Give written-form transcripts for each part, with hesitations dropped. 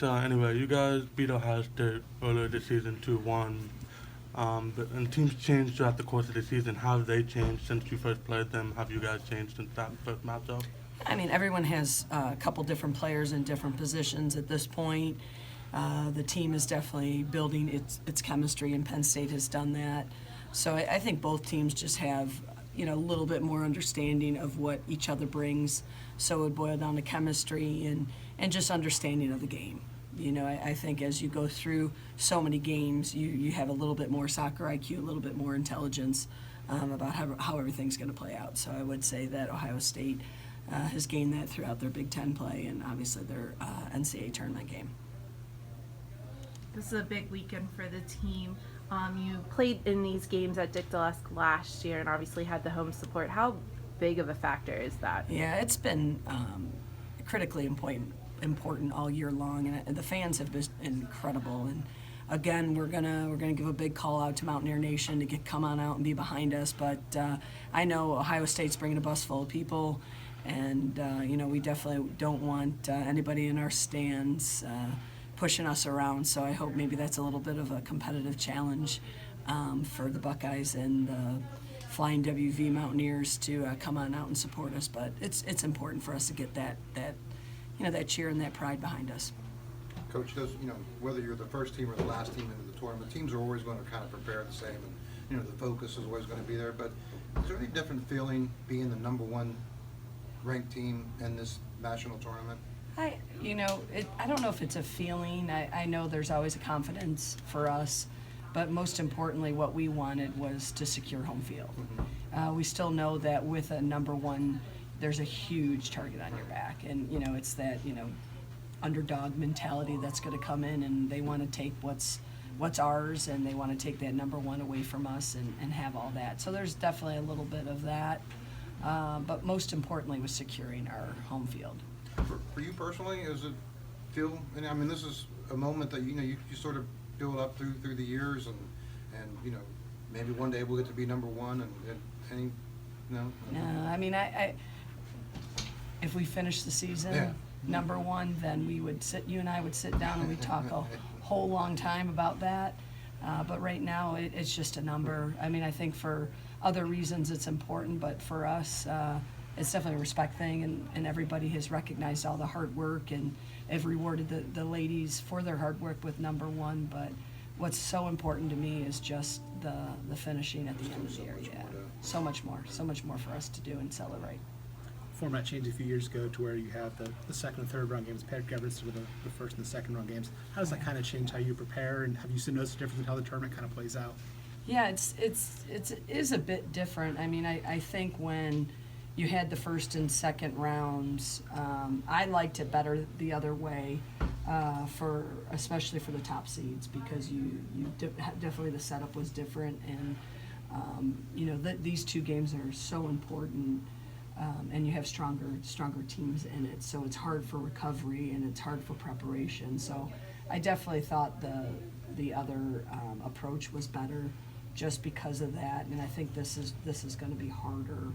anyway, you guys beat Ohio State earlier this season 2-1. And teams changed throughout the course of the season. How have they changed since you first played them? Have you guys changed since that first matchup? I mean, everyone has a couple different players in different positions at this point. The team is definitely building its chemistry, and Penn State has done that. So I think both teams just have, a little bit more understanding of what each other brings. So it would boil down to chemistry and just understanding of the game. I think as you go through so many games, you have a little bit more soccer IQ, a little bit more intelligence about how everything's going to play out. So I would say that Ohio State has gained that throughout their Big Ten play and obviously their NCAA tournament game. This is a big weekend for the team. You played in these games at Dick Dalesk last year and obviously had the home support. How big of a factor is that? Yeah, it's been critically important all year long, and the fans have been incredible. And again, we're gonna give a big call out to Mountaineer Nation to come on out and be behind us. But I know Ohio State's bringing a bus full of people, and we definitely don't want anybody in our stands pushing us around. So I hope maybe that's a little bit of a competitive challenge for the Buckeyes and the Flying WV Mountaineers to come on out and support us. But it's important for us to get that cheer and that pride behind us. Coach, whether you're the first team or the last team into the tournament, teams are always going to kind of prepare the same, and the focus is always going to be there. But is there any different feeling being the number one ranked team in this national tournament? I don't know if it's a feeling. I know there's always a confidence for us, but most importantly, what we wanted was to secure home field. Mm-hmm. We still know that with a number one, there's a huge target on your back, and it's that underdog mentality that's going to come in, and they want to take what's ours, and they want to take that number one away from us and have all that. So there's definitely a little bit of that, but most importantly was securing our home field. For you personally, does it feel? And I mean, this is a moment that you sort of build up through the years, and maybe one day we'll get to be number one, and no. I mean, I if we finish the season number one, then you and I would sit down and we'd talk a whole long time about that. But right now, it's just a number. I mean, I think for other reasons it's important, but for us, it's definitely a respect thing, and everybody has recognized all the hard work and have rewarded the ladies for their hard work with number one. But what's so important to me is just the finishing at the end of the year. So much more for us to do and celebrate. Format changed a few years ago to where you have the second and third round games paired together instead of the first and the second round games. How does that kind of change how you prepare, and have you noticed a difference in how the tournament kind of plays out? Yeah, it is a bit different. I mean, I think when you had the first and second rounds, I liked it better the other way, especially for the top seeds, because definitely the setup was different, and these two games are so important. And you have stronger teams in it, so it's hard for recovery and it's hard for preparation. So I definitely thought the other approach was better just because of that, and I think this is going to be harder,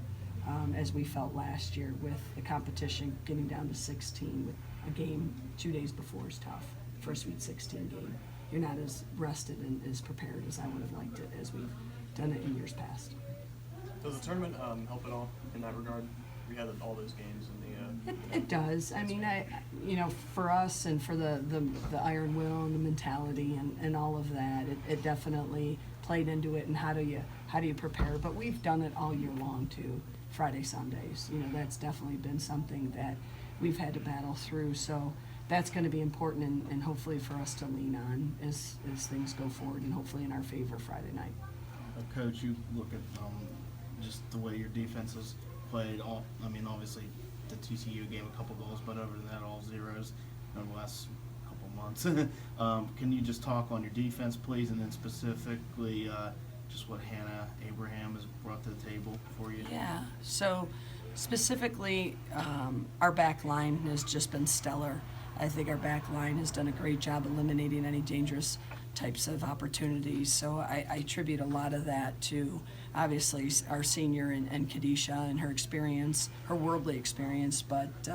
as we felt last year with the competition getting down to 16 with a game 2 days before is tough for a Sweet 16 game. You're not as rested and as prepared as I would have liked it as we've done it in years past. Does the tournament help at all in that regard? We had all those games in the. It does. I mean, for us and for the iron will and the mentality and all of that, it definitely played into it. And how do you prepare? But we've done it all year long too. Friday, Sundays. That's definitely been something that we've had to battle through. So that's going to be important and hopefully for us to lean on as things go forward, and hopefully in our favor Friday night. Coach, you look at just the way your defense has played. Obviously the TCU game, a couple goals, but other than that, all zeros over the last couple months. Can you just talk on your defense, please, and then specifically just what Hannah Abraham has brought to the table for you? Yeah. So specifically, our back line has just been stellar. I think our back line has done a great job eliminating any dangerous types of opportunities. So I attribute a lot of that to obviously our senior and Kadisha and her experience, her worldly experience. But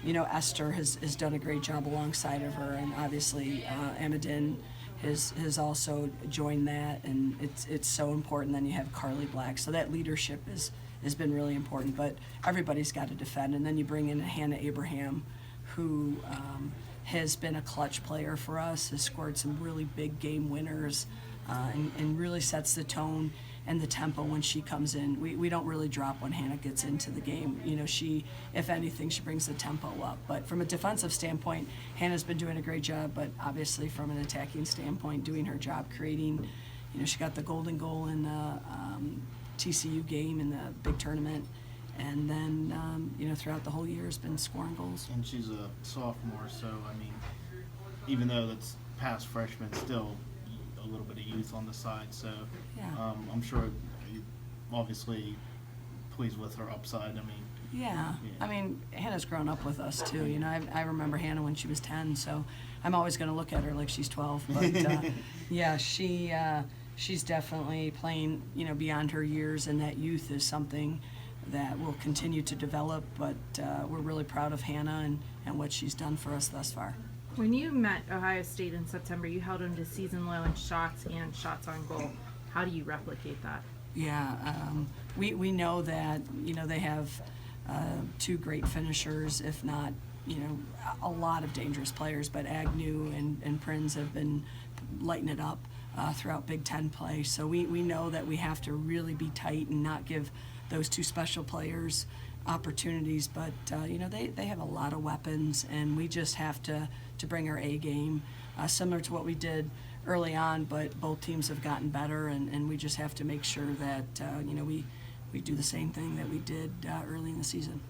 Esther has done a great job alongside of her, and obviously Amadin has also joined that, and it's so important. Then you have Carly Black, so that leadership has been really important. But everybody's got to defend, and then you bring in Hannah Abraham, who has been a clutch player for us, has scored some really big game winners, and really sets the tone and the tempo when she comes in. We don't really drop when Hannah gets into the game. She, if anything, she brings the tempo up. But from a defensive standpoint, Hannah's been doing a great job, but obviously from an attacking standpoint, doing her job, creating, she got the golden goal in the TCU game in the big tournament. And then, throughout the whole year has been scoring goals. And she's a sophomore, so I mean, even though that's past freshman, still a little bit of youth on the side. So Yeah. I'm sure you obviously pleased with her upside. I mean, Yeah. Yeah. I mean, Hannah's grown up with us too. I remember Hannah when she was 10, so I'm always going to look at her like she's 12. But yeah, she's definitely playing, beyond her years, and that youth is something that will continue to develop. But we're really proud of Hannah and what she's done for us thus far. When you met Ohio State in September, you held them to season low in shots and shots on goal. How do you replicate that? Yeah, we know that, they have two great finishers, if not, a lot of dangerous players, but Agnew and Prinz have been lighting it up throughout Big Ten play. So we know that we have to really be tight and not give those two special players opportunities, but they have a lot of weapons, and we just have to bring our A game, similar to what we did early on, but both teams have gotten better, and we just have to make sure that we do the same thing that we did early in the season.